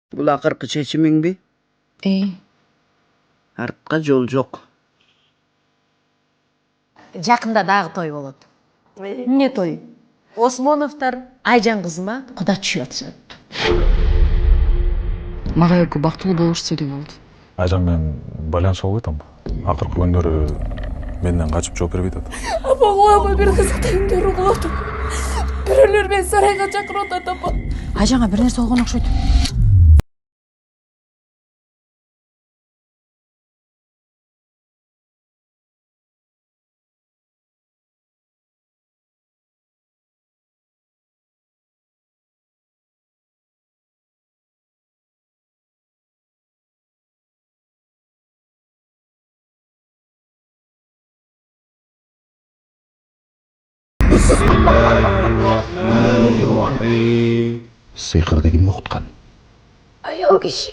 Бұл ақырқы шешімің бе? Артқа жол жоқ. Жақында дағы той болады. Не той? Осмоновтар Айжан қызыма құда түсіп Мага экөө бактылуу болушсу деп болду. Айжан менен байланыш алып айтам. Акыркы күндөрү менден качып жооп бербей атат. Апа бир кызыктуу күндөр болот. Бирөөлөр мени сарайга чакырып атат апа. Айжанға бір нәрсе болған окшойт. Сыйкыр деген мукуткан. Аял киши.